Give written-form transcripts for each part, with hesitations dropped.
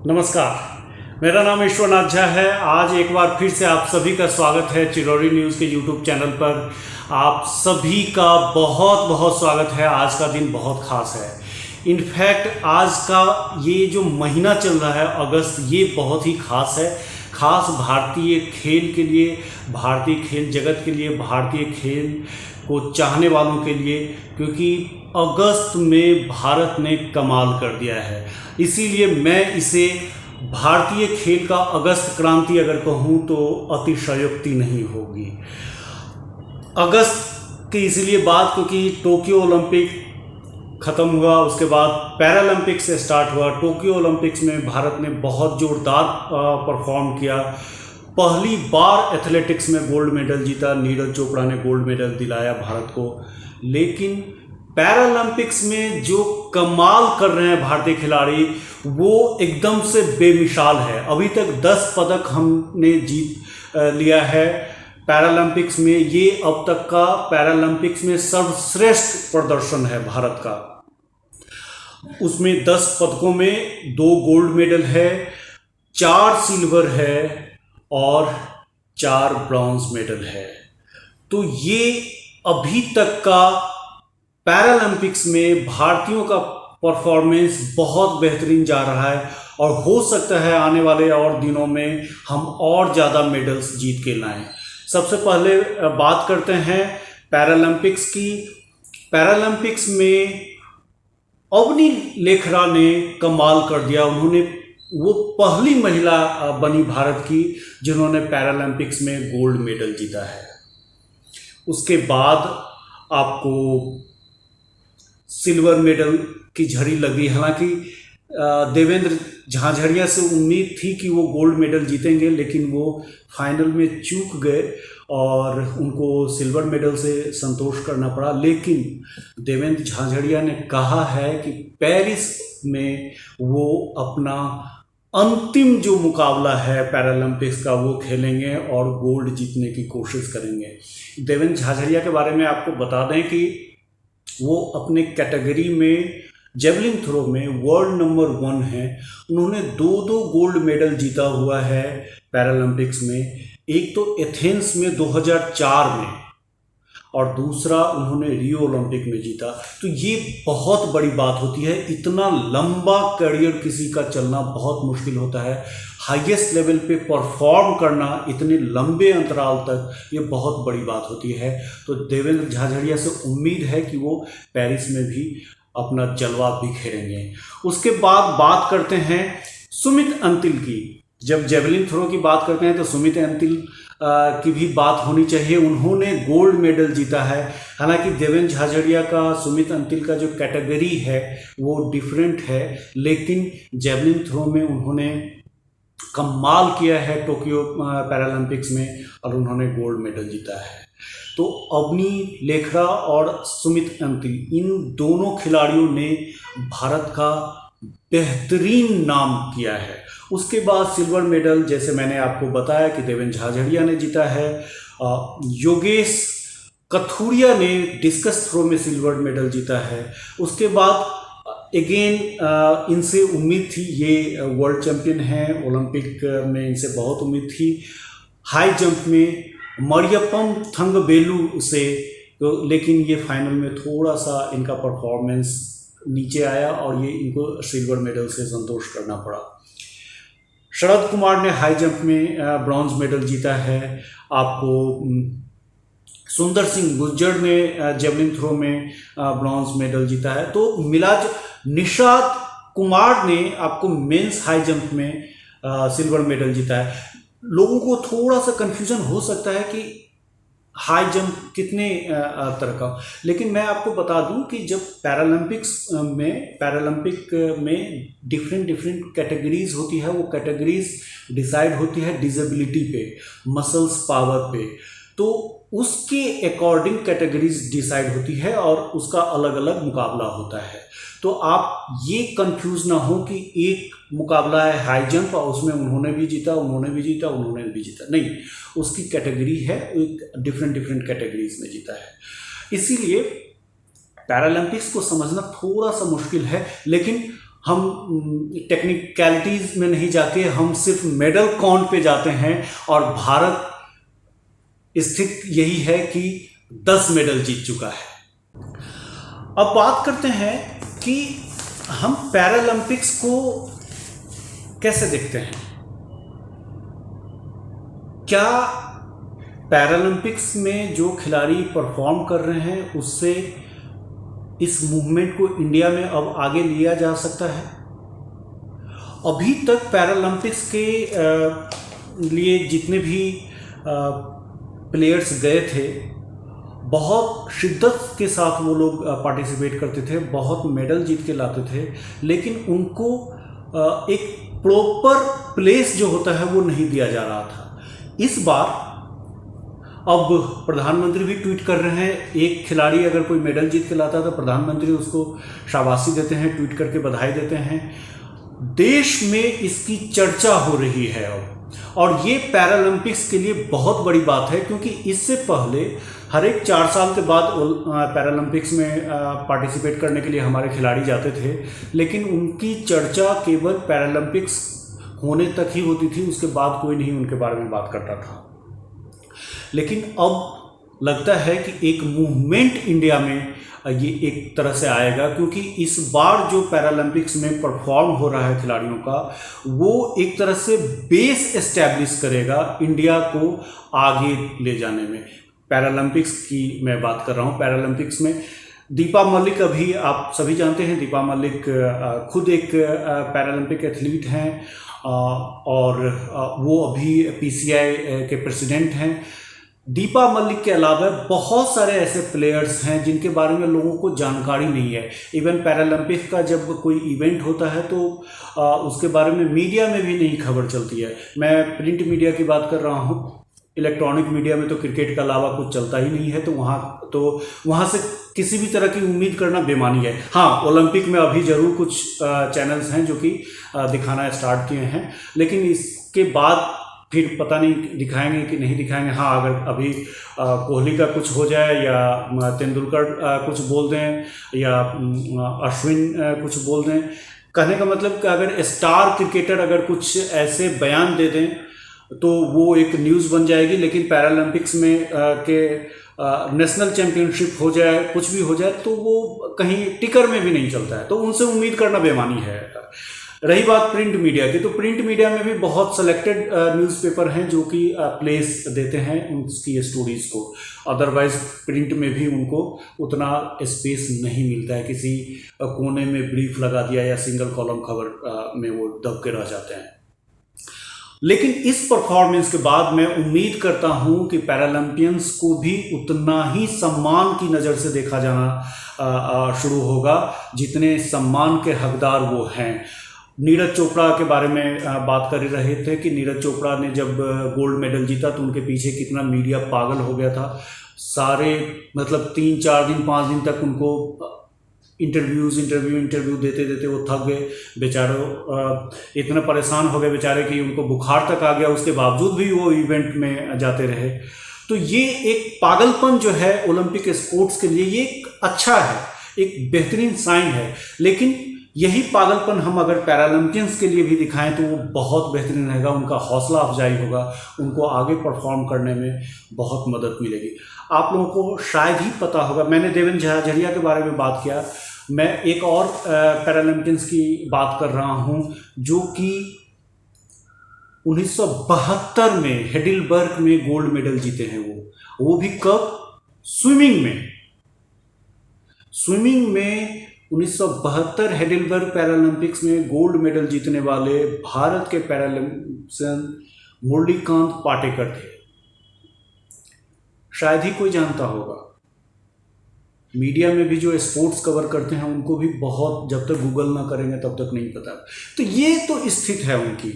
नमस्कार, मेरा नाम ईश्वरनाथ झा है। आज एक बार फिर से आप सभी का स्वागत है चिरौरी न्यूज़ के यूट्यूब चैनल पर। आप सभी का बहुत बहुत स्वागत है। आज का दिन बहुत खास है। इनफैक्ट आज का ये जो महीना चल रहा है अगस्त, ये बहुत ही खास है। खास भारतीय खेल के लिए, भारतीय खेल जगत के लिए, भारतीय खेल को चाहने वालों के लिए, क्योंकि अगस्त में भारत ने कमाल कर दिया है। इसीलिए मैं इसे भारतीय खेल का अगस्त क्रांति अगर कहूँ तो अतिशयोक्ति नहीं होगी। अगस्त की इसलिए बात क्योंकि टोक्यो ओलंपिक ख़त्म हुआ, उसके बाद पैरालंपिक्स से स्टार्ट हुआ। टोक्यो ओलंपिक्स में भारत ने बहुत ज़ोरदार परफॉर्म किया। पहली बार एथलेटिक्स में गोल्ड मेडल जीता, नीरज चोपड़ा ने गोल्ड मेडल दिलाया भारत को। लेकिन पैरालंपिक्स में जो कमाल कर रहे हैं भारतीय खिलाड़ी, वो एकदम से बेमिसाल है। अभी तक 10 पदक हमने जीत लिया है पैरालंपिक्स में। ये अब तक का पैरालंपिक्स में सर्वश्रेष्ठ प्रदर्शन है भारत का। उसमें 10 पदकों में 2 गोल्ड मेडल है, 4 सिल्वर है और 4 ब्रॉन्ज मेडल है। तो ये अभी तक का पैरालंपिक्स में भारतीयों का परफॉर्मेंस बहुत बेहतरीन जा रहा है और हो सकता है आने वाले और दिनों में हम और ज़्यादा मेडल्स जीत के लाएं। सबसे पहले बात करते हैं पैरालंपिक्स की। पैरालंपिक्स में अवनी लेखरा ने कमाल कर दिया। उन्होंने वो पहली महिला बनी भारत की जिन्होंने पैरालंपिक्स में गोल्ड मेडल जीता है। उसके बाद आपको सिल्वर मेडल की झड़ी लगी। हालांकि देवेंद्र झाझड़िया से उम्मीद थी कि वो गोल्ड मेडल जीतेंगे, लेकिन वो फाइनल में चूक गए और उनको सिल्वर मेडल से संतोष करना पड़ा। लेकिन देवेंद्र झाझड़िया ने कहा है कि पेरिस में वो अपना अंतिम जो मुकाबला है पैरालंपिक्स का वो खेलेंगे और गोल्ड जीतने की कोशिश करेंगे। देवेंद्र झाझड़िया के बारे में आपको बता दें कि वो अपने कैटेगरी में जेवलिन थ्रो में वर्ल्ड नंबर 1 है। उन्होंने 2 गोल्ड मेडल जीता हुआ है पैरालंपिक्स में। एक तो एथेंस में 2004 में और दूसरा उन्होंने रियो ओलंपिक में जीता। तो ये बहुत बड़ी बात होती है। इतना लंबा करियर किसी का चलना बहुत मुश्किल होता है। हाईएस्ट लेवल पे परफॉर्म करना इतने लंबे अंतराल तक, ये बहुत बड़ी बात होती है। तो देवेंद्र झाझड़िया से उम्मीद है कि वो पेरिस में भी अपना जलवा बिखेरेंगे। उसके बाद बात करते हैं सुमित अंतिल की। जब जेवलिन थ्रो की बात करते हैं तो सुमित अंतिल की भी बात होनी चाहिए। उन्होंने गोल्ड मेडल जीता है। हालांकि देवेंद्र झाझड़िया का, सुमित अंतिल का जो कैटेगरी है वो डिफरेंट है, लेकिन जेवलिन थ्रो में उन्होंने कमाल किया है टोक्यो पैरालंपिक्स में और उन्होंने गोल्ड मेडल जीता है। तो अवनी लेखरा और सुमित अंतिल, इन दोनों खिलाड़ियों ने भारत का बेहतरीन नाम किया है। उसके बाद सिल्वर मेडल, जैसे मैंने आपको बताया कि देवेंद्र झाझड़िया ने जीता है। योगेश कथुरिया ने डिस्कस थ्रो में सिल्वर मेडल जीता है। उसके बाद अगेन इनसे उम्मीद थी, ये वर्ल्ड चैंपियन हैं, ओलंपिक में इनसे बहुत उम्मीद थी। हाई जंप में मरियप्पन थंगबेलू से, लेकिन ये फाइनल में थोड़ा सा इनका परफॉर्मेंस नीचे आया और ये इनको सिल्वर मेडल से संतोष करना पड़ा। शरद कुमार ने हाई जंप में ब्रॉन्ज मेडल जीता है। आपको सुंदर सिंह गुर्जर ने जेवलिन थ्रो में ब्रॉन्ज मेडल जीता है। तो मिलाज निशात कुमार ने आपको मेंस हाई जंप में सिल्वर मेडल जीता है। लोगों को थोड़ा सा कंफ्यूजन हो सकता है कि हाई जंप कितने तरह का, लेकिन मैं आपको बता दूं कि जब पैरालंपिक में डिफरेंट कैटेगरीज होती है, वो कैटेगरीज डिसाइड होती है डिसेबिलिटी पे, मसल्स पावर पे। तो उसके अकॉर्डिंग कैटेगरीज डिसाइड होती है और उसका अलग अलग मुकाबला होता है। तो आप ये कंफ्यूज ना हो कि एक मुकाबला है हाई जंप और उसमें उन्होंने भी जीता, उन्होंने भी जीता, उन्होंने भी जीता, नहीं, उसकी कैटेगरी है, एक डिफरेंट कैटेगरीज में जीता है। इसीलिए पैरालंपिक्स को समझना थोड़ा सा मुश्किल है, लेकिन हम टेक्निकलिटीज़ में नहीं जाके हम सिर्फ मेडल काउंट पे जाते हैं, और भारत स्थित यही है कि 10 मेडल जीत चुका है। अब बात करते हैं कि हम पैरालंपिक्स को कैसे देखते हैं। क्या पैरालंपिक्स में जो खिलाड़ी परफॉर्म कर रहे हैं उससे इस मूवमेंट को इंडिया में अब आगे लिया जा सकता है? अभी तक पैरालंपिक्स के लिए जितने भी प्लेयर्स गए थे, बहुत शिद्दत के साथ वो लोग पार्टिसिपेट करते थे, बहुत मेडल जीत के लाते थे, लेकिन उनको एक प्रॉपर प्लेस जो होता है वो नहीं दिया जा रहा था। इस बार अब प्रधानमंत्री भी ट्वीट कर रहे हैं, एक खिलाड़ी अगर कोई मेडल जीत के लाता है तो प्रधानमंत्री उसको शाबाशी देते हैं, ट्वीट करके बधाई देते हैं। देश में इसकी चर्चा हो रही है अब, और ये पैरालंपिक्स के लिए बहुत बड़ी बात है, क्योंकि इससे पहले हर एक 4 साल के बाद पैरालंपिक्स में पार्टिसिपेट करने के लिए हमारे खिलाड़ी जाते थे, लेकिन उनकी चर्चा केवल पैरालंपिक्स होने तक ही होती थी, उसके बाद कोई नहीं उनके बारे में बात करता था। लेकिन अब लगता है कि एक मूवमेंट इंडिया में ये एक तरह से आएगा, क्योंकि इस बार जो पैरालंपिक्स में परफॉर्म हो रहा है खिलाड़ियों का, वो एक तरह से बेस एस्टैब्लिश करेगा इंडिया को आगे ले जाने में। पैरालंपिक्स की मैं बात कर रहा हूँ। पैरालंपिक्स में दीपा मलिक, अभी आप सभी जानते हैं दीपा मलिक खुद एक पैरालंपिक एथलीट हैं, और वो अभी PCI के प्रेसिडेंट हैं। दीपा मलिक के अलावा बहुत सारे ऐसे प्लेयर्स हैं जिनके बारे में लोगों को जानकारी नहीं है। इवन पैरालंपिक का जब कोई इवेंट होता है तो उसके बारे में मीडिया में भी नहीं खबर चलती है। मैं प्रिंट मीडिया की बात कर रहा हूँ। इलेक्ट्रॉनिक मीडिया में तो क्रिकेट के अलावा कुछ चलता ही नहीं है, तो वहाँ से किसी भी तरह की उम्मीद करना बेमानी है। हाँ, ओलंपिक में अभी ज़रूर कुछ चैनल्स हैं जो कि दिखाना स्टार्ट किए हैं, लेकिन इसके बाद फिर पता नहीं दिखाएंगे कि नहीं दिखाएंगे। हाँ, अगर अभी कोहली का कुछ हो जाए, या तेंदुलकर कुछ बोल दें, या अश्विन कुछ बोल दें, कहने का मतलब कि अगर स्टार क्रिकेटर अगर कुछ ऐसे बयान दे दें तो वो एक न्यूज़ बन जाएगी। लेकिन पैरालंपिक्स में के नेशनल चैम्पियनशिप हो जाए, कुछ भी हो जाए, तो वो कहीं टिकर में भी नहीं चलता है, तो उनसे उम्मीद करना बेमानी है। रही बात प्रिंट मीडिया की, तो प्रिंट मीडिया में भी बहुत सेलेक्टेड न्यूज़पेपर हैं जो कि प्लेस देते हैं उसकी स्टोरीज़ को। अदरवाइज प्रिंट में भी उनको उतना स्पेस नहीं मिलता है, किसी कोने में ब्रीफ लगा दिया या सिंगल कॉलम खबर में वो दब के रह जाते हैं। लेकिन इस परफॉर्मेंस के बाद मैं उम्मीद करता हूं कि पैरालंपियंस को भी उतना ही सम्मान की नज़र से देखा जाना शुरू होगा जितने सम्मान के हकदार वो हैं। नीरज चोपड़ा के बारे में बात कर रहे थे कि नीरज चोपड़ा ने जब गोल्ड मेडल जीता तो उनके पीछे कितना मीडिया पागल हो गया था। सारे मतलब 3-4 दिन 5 दिन तक उनको इंटरव्यू देते देते वो थक गए बेचारे, इतना परेशान हो गए बेचारे कि उनको बुखार तक आ गया, उसके बावजूद भी वो इवेंट में जाते रहे। तो ये एक पागलपन जो है ओलंपिक स्पोर्ट्स के लिए, ये एक अच्छा है, एक बेहतरीन साइन है। लेकिन यही पागलपन हम अगर पैरालंपियंस के लिए भी दिखाएं तो वो बहुत बेहतरीन रहेगा, उनका हौसला अफजाई होगा, उनको आगे परफॉर्म करने में बहुत मदद मिलेगी। आप लोगों को शायद ही पता होगा, मैंने देवेंद्र झाझड़िया के बारे में बात किया, मैं एक और पैरालंपियंस की बात कर रहा हूं जो कि 1972 में हेडिलबर्ग में गोल्ड मेडल जीते हैं। वो भी कब? स्विमिंग में 1972 हेडिलबर्ग पैरालंपिक्स में गोल्ड मेडल जीतने वाले भारत के पैरालंपियन मुरलीकांत पाटेकर थे। शायद ही कोई जानता होगा। मीडिया में भी जो स्पोर्ट्स कवर करते हैं उनको भी बहुत, जब तक गूगल ना करेंगे तब तक नहीं पता। तो ये तो स्थिति है उनकी,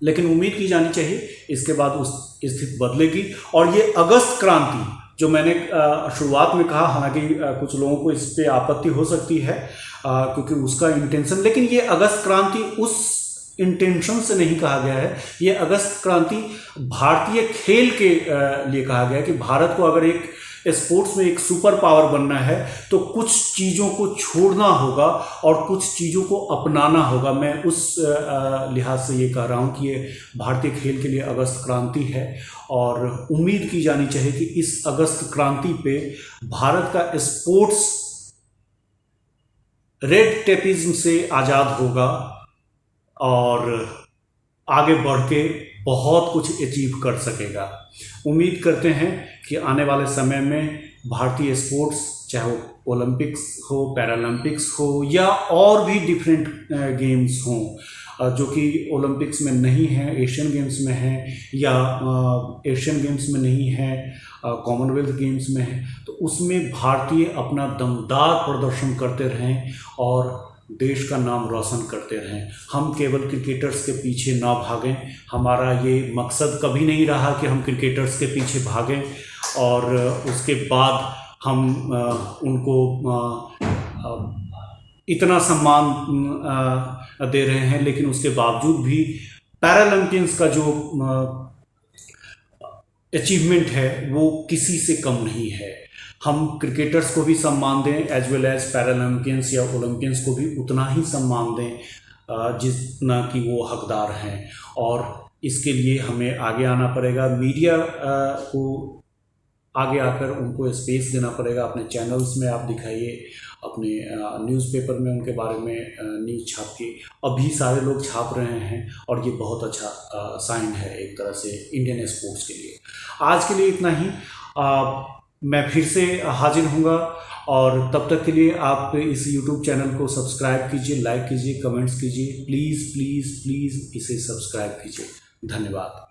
लेकिन उम्मीद की जानी चाहिए इसके बाद उस स्थिति बदलेगी। और ये अगस्त क्रांति जो मैंने शुरुआत में कहा, हालांकि कुछ लोगों को इस पे आपत्ति हो सकती है क्योंकि उसका इंटेंशन, लेकिन ये अगस्त क्रांति उस इंटेंशन से नहीं कहा गया है। ये अगस्त क्रांति भारतीय खेल के लिए कहा गया है कि भारत को अगर एक स्पोर्ट्स में एक सुपर पावर बनना है तो कुछ चीज़ों को छोड़ना होगा और कुछ चीज़ों को अपनाना होगा। मैं उस लिहाज से ये कह रहा हूँ कि ये भारतीय खेल के लिए अगस्त क्रांति है और उम्मीद की जानी चाहिए कि इस अगस्त क्रांति पे भारत का स्पोर्ट्स रेड टेपिज्म से आज़ाद होगा और आगे बढ़ के बहुत कुछ अचीव कर सकेगा। उम्मीद करते हैं कि आने वाले समय में भारतीय स्पोर्ट्स, चाहे वो ओलंपिक्स हो, पैरालंपिक्स हो या और भी डिफरेंट गेम्स हों जो कि ओलंपिक्स में नहीं हैं, एशियन गेम्स में हैं या एशियन गेम्स में नहीं हैं, कॉमनवेल्थ गेम्स में हैं, तो उसमें भारतीय अपना दमदार प्रदर्शन करते रहें और देश का नाम रोशन करते रहें। हम केवल क्रिकेटर्स के पीछे ना भागें, हमारा ये मकसद कभी नहीं रहा कि हम क्रिकेटर्स के पीछे भागें और उसके बाद हम उनको इतना सम्मान दे रहे हैं, लेकिन उसके बावजूद भी पैरालंपियंस का जो अचीवमेंट है वो किसी से कम नहीं है। हम क्रिकेटर्स को भी सम्मान दें एज वेल एज पैरालंपियंस या ओलंपियंस को भी उतना ही सम्मान दें जितना कि वो हकदार हैं और इसके लिए हमें आगे आना पड़ेगा। मीडिया को आगे आकर उनको स्पेस देना पड़ेगा। अपने चैनल्स में आप दिखाइए, अपने न्यूज़पेपर में उनके बारे में न्यूज़ छापिए। अभी सारे लोग छाप रहे हैं और ये बहुत अच्छा साइन है एक तरह से इंडियन स्पोर्ट्स के लिए। आज के लिए इतना ही। मैं फिर से हाजिर हूँगा और तब तक के लिए आप इस YouTube चैनल को सब्सक्राइब कीजिए, लाइक कीजिए, कमेंट्स कीजिए। प्लीज़ प्लीज़ प्लीज़ इसे सब्सक्राइब कीजिए। धन्यवाद।